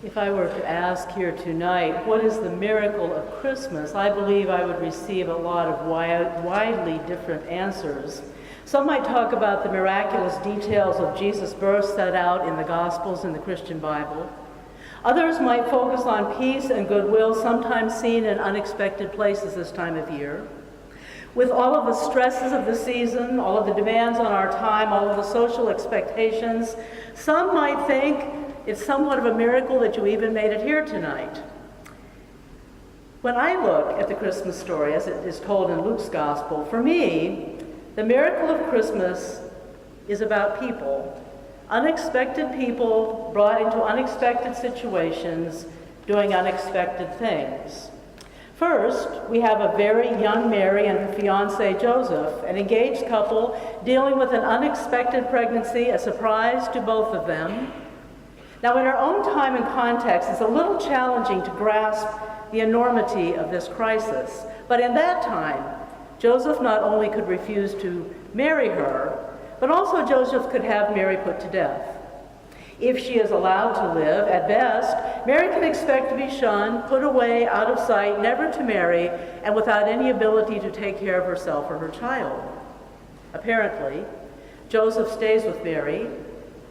If I were to ask here tonight, what is the miracle of Christmas, I believe I would receive a lot of widely different answers. Some might talk about the miraculous details of Jesus' birth set out in the Gospels and the Christian Bible. Others might focus on peace and goodwill, sometimes seen in unexpected places this time of year. With all of the stresses of the season, all of the demands on our time, all of the social expectations, some might think it's somewhat of a miracle that you even made it here tonight. When I look at the Christmas story as it is told in Luke's Gospel, for me, the miracle of Christmas is about people. Unexpected people brought into unexpected situations, doing unexpected things. First, we have a very young Mary and her fiancé Joseph, an engaged couple dealing with an unexpected pregnancy, a surprise to both of them. Now, in our own time and context, it's a little challenging to grasp the enormity of this crisis. But in that time, Joseph not only could refuse to marry her, but also Joseph could have Mary put to death. If she is allowed to live, at best, Mary can expect to be shunned, put away, out of sight, never to marry, and without any ability to take care of herself or her child. Apparently, Joseph stays with Mary,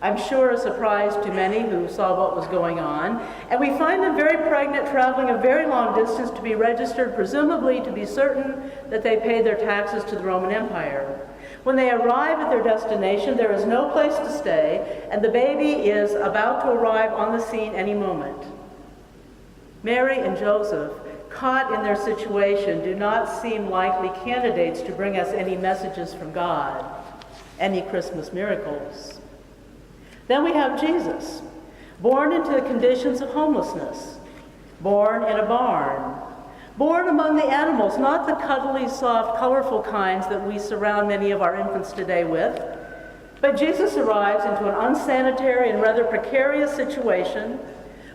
I'm sure a surprise to many who saw what was going on, and we find them very pregnant, traveling a very long distance to be registered, presumably to be certain that they paid their taxes to the Roman Empire. When they arrive at their destination, there is no place to stay, and the baby is about to arrive on the scene any moment. Mary and Joseph, caught in their situation, do not seem likely candidates to bring us any messages from God, any Christmas miracles. Then we have Jesus, born into the conditions of homelessness, born in a barn, born among the animals, not the cuddly, soft, colorful kinds that we surround many of our infants today with, but Jesus arrives into an unsanitary and rather precarious situation,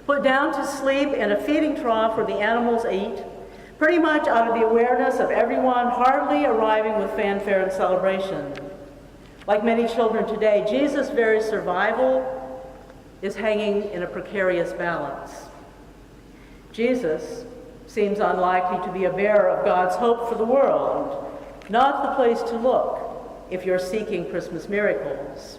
put down to sleep in a feeding trough where the animals eat, pretty much out of the awareness of everyone, hardly arriving with fanfare and celebration. Like many children today, Jesus' very survival is hanging in a precarious balance. Jesus seems unlikely to be a bearer of God's hope for the world, not the place to look if you're seeking Christmas miracles.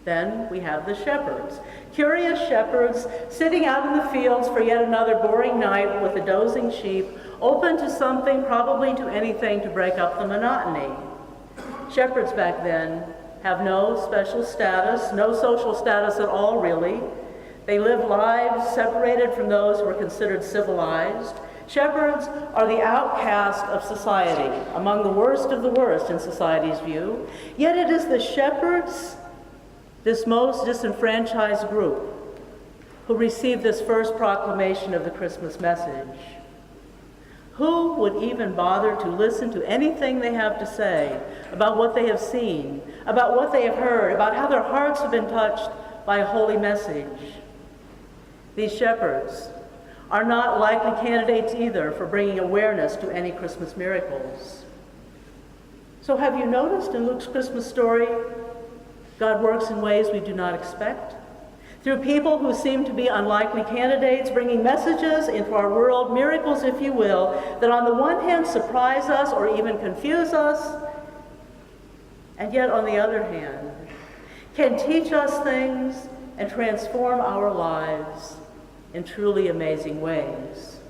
Then we have the shepherds, curious shepherds sitting out in the fields for yet another boring night with the dozing sheep, open to something, probably to anything to break up the monotony. Shepherds back then have no special status, no social status at all, really. They live lives separated from those who are considered civilized. Shepherds are the outcast of society, among the worst of the worst in society's view. Yet it is the shepherds, this most disenfranchised group, who receive this first proclamation of the Christmas message. Who would even bother to listen to anything they have to say about what they have seen, about what they have heard, about how their hearts have been touched by a holy message? These shepherds are not likely candidates either for bringing awareness to any Christmas miracles. So have you noticed in Luke's Christmas story, God works in ways we do not expect? Through people who seem to be unlikely candidates, bringing messages into our world, miracles, if you will, that on the one hand surprise us or even confuse us, and yet on the other hand, can teach us things and transform our lives in truly amazing ways.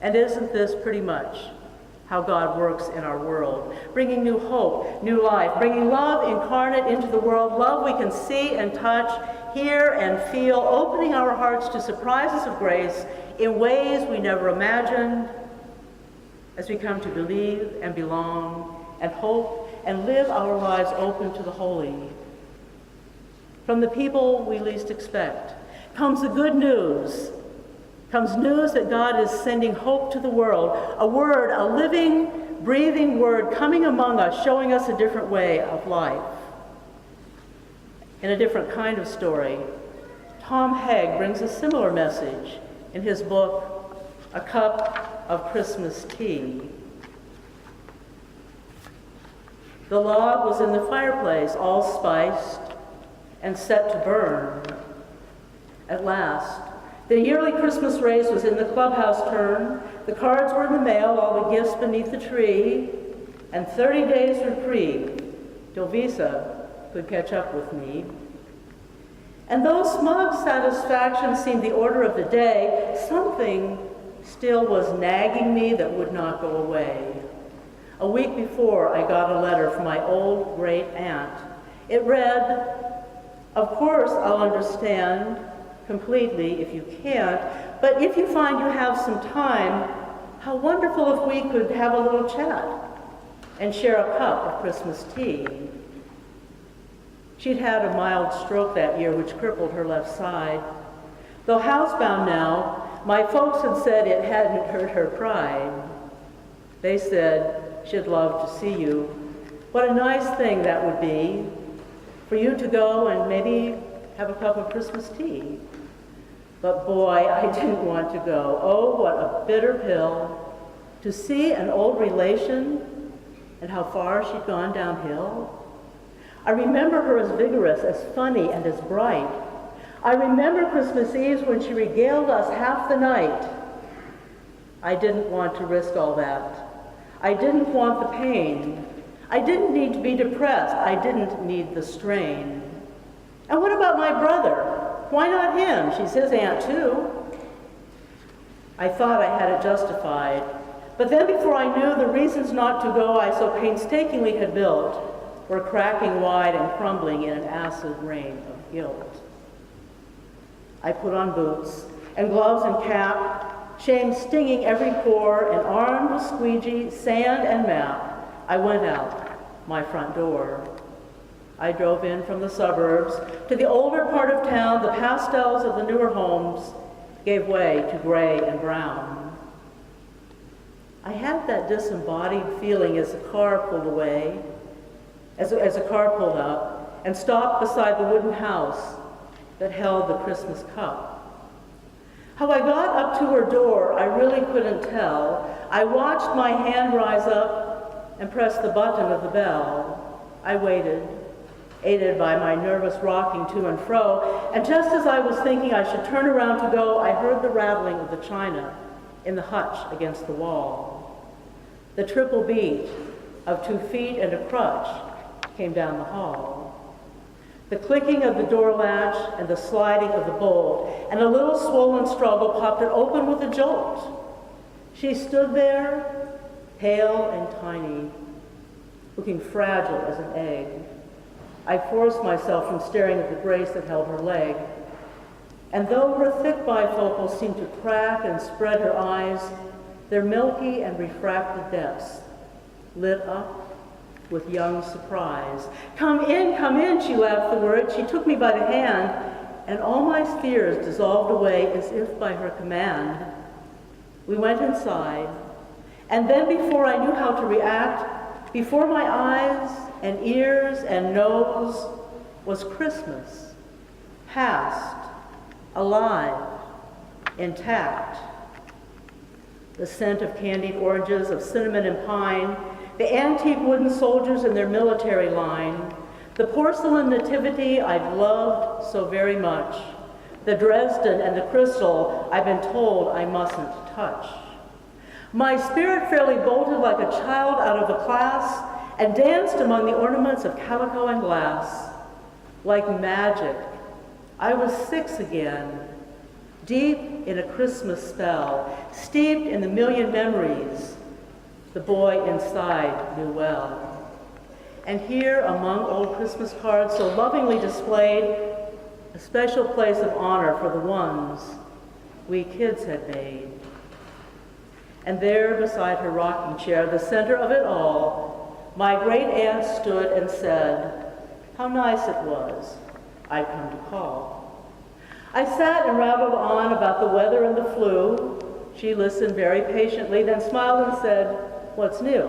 And isn't this pretty much how God works in our world, bringing new hope, new life, bringing love incarnate into the world, love we can see and touch, hear and feel, opening our hearts to surprises of grace in ways we never imagined, as we come to believe and belong and hope and live our lives open to the holy. From the people we least expect comes the good news, comes news that God is sending hope to the world, a word, a living, breathing word coming among us, showing us a different way of life. In a different kind of story, Tom Hegg brings a similar message in his book, A Cup of Christmas Tea. The log was in the fireplace, all spiced and set to burn. last. The yearly Christmas race was in the clubhouse turn. The cards were in the mail, all the gifts beneath the tree, and 30 days reprieve till Visa could catch up with me. And though smug satisfaction seemed the order of the day, something still was nagging me that would not go away. A week before, I got a letter from my old great aunt. It read, "Of course, I'll understand completely if you can't, but if you find you have some time, how wonderful if we could have a little chat and share a cup of Christmas tea." She'd had a mild stroke that year which crippled her left side. Though housebound now, my folks had said it hadn't hurt her pride. They said she'd love to see you. What a nice thing that would be, for you to go and maybe have a cup of Christmas tea. But boy, I didn't want to go. Oh, what a bitter pill. To see an old relation and how far she'd gone downhill. I remember her as vigorous, as funny, and as bright. I remember Christmas Eves when she regaled us half the night. I didn't want to risk all that. I didn't want the pain. I didn't need to be depressed. I didn't need the strain. And what about my brother? Why not him? She's his aunt too. I thought I had it justified. But then before I knew, the reasons not to go I so painstakingly had built were cracking wide and crumbling in an acid rain of guilt. I put on boots and gloves and cap, shame stinging every pore, and armed with squeegee, sand, and map, I went out my front door. I drove in from the suburbs to the older part of town. The pastels of the newer homes gave way to gray and brown. I had that disembodied feeling as the car pulled away, as a car pulled up and stopped beside the wooden house that held the Christmas cup. How I got up to her door, I really couldn't tell. I watched my hand rise up and press the button of the bell. I waited, aided by my nervous rocking to and fro, and just as I was thinking I should turn around to go, I heard the rattling of the china in the hutch against the wall. The triple beat of 2 feet and a crutch came down the hall. The clicking of the door latch and the sliding of the bolt, and a little swollen struggle popped it open with a jolt. She stood there, pale and tiny, looking fragile as an egg. I forced myself from staring at the brace that held her leg. And though her thick bifocals seemed to crack and spread her eyes, their milky and refracted depths lit up with young surprise. Come in, she laughed the word. She took me by the hand, and all my fears dissolved away as if by her command. We went inside, and then before I knew how to react, before my eyes and ears and nose was Christmas, past, alive, intact. The scent of candied oranges, of cinnamon and pine, the antique wooden soldiers in their military line, the porcelain nativity I'd loved so very much, the Dresden and the crystal I've been told I mustn't touch. My spirit fairly bolted like a child out of a class and danced among the ornaments of calico and glass. Like magic, I was 6 again, deep in a Christmas spell, steeped in the million memories the boy inside knew well. And here, among old Christmas cards so lovingly displayed, a special place of honor for the ones we kids had made. And there, beside her rocking chair, the center of it all, my great aunt stood and said, how nice it was I'd come to call. I sat and rattled on about the weather and the flu. She listened very patiently, then smiled and said, what's new?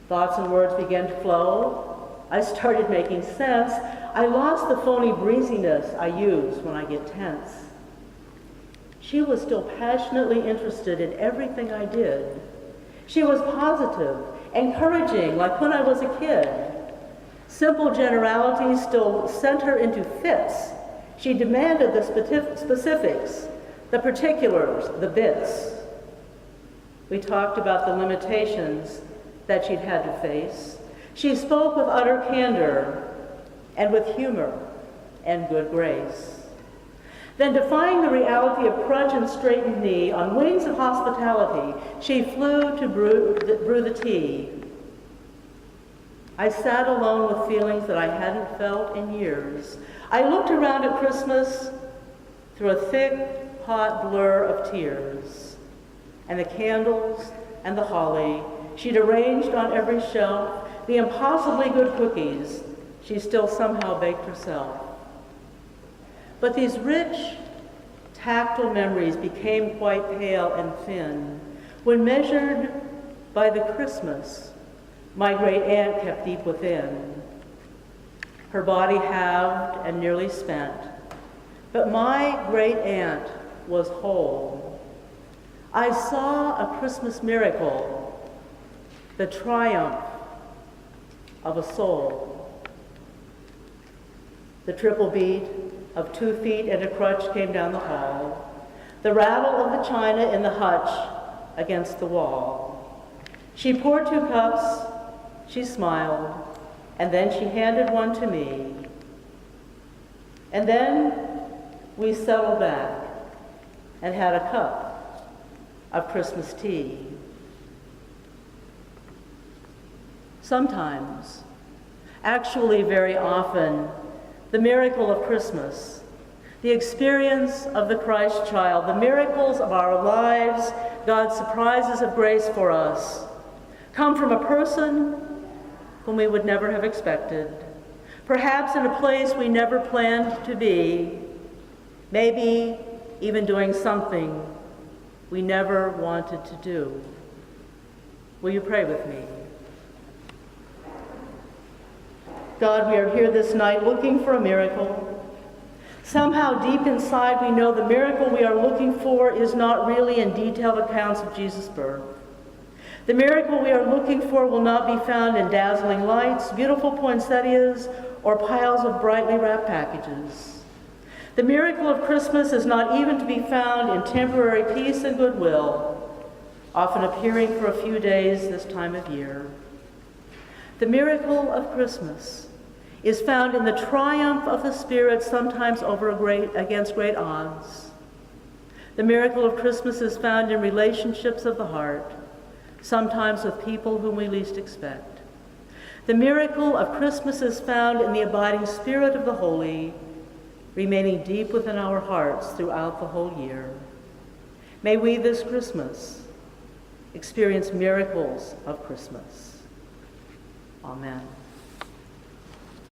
Thoughts and words began to flow. I started making sense. I lost the phony breeziness I use when I get tense. She was still passionately interested in everything I did. She was positive, encouraging, like when I was a kid. Simple generalities still sent her into fits She demanded the specifics, the particulars, the bits. We talked about the limitations that she'd had to face. She spoke with utter candor and with humor and good grace. Then, defying the reality of crutch and straightened knee, on wings of hospitality, she flew to brew the tea. I sat alone with feelings that I hadn't felt in years. I looked around at Christmas through a thick, hot blur of tears, and the candles and the holly she'd arranged on every shelf, the impossibly good cookies she still somehow baked herself. But these rich, tactile memories became quite pale and thin when measured by the Christmas my great aunt kept deep within. Her body halved and nearly spent, but my great aunt was whole. I saw a Christmas miracle, the triumph of a soul. The triple beat of 2 feet and a crutch came down the hall, the rattle of the china in the hutch against the wall. She poured 2 cups, she smiled, and then she handed one to me. And then we settled back and had a cup of Christmas tea. Sometimes, actually very often, the miracle of Christmas, the experience of the Christ child, the miracles of our lives, God's surprises of grace for us, come from a person whom we would never have expected, perhaps in a place we never planned to be, maybe even doing something we never wanted to do. Will you pray with me? God, we are here this night looking for a miracle. Somehow deep inside we know the miracle we are looking for is not really in detailed accounts of Jesus' birth. The miracle we are looking for will not be found in dazzling lights, beautiful poinsettias, or piles of brightly wrapped packages. The miracle of Christmas is not even to be found in temporary peace and goodwill, often appearing for a few days this time of year. The miracle of Christmas is found in the triumph of the Spirit, sometimes against great odds. The miracle of Christmas is found in relationships of the heart, sometimes with people whom we least expect. The miracle of Christmas is found in the abiding Spirit of the Holy, remaining deep within our hearts throughout the whole year. May we this Christmas experience miracles of Christmas. Amen.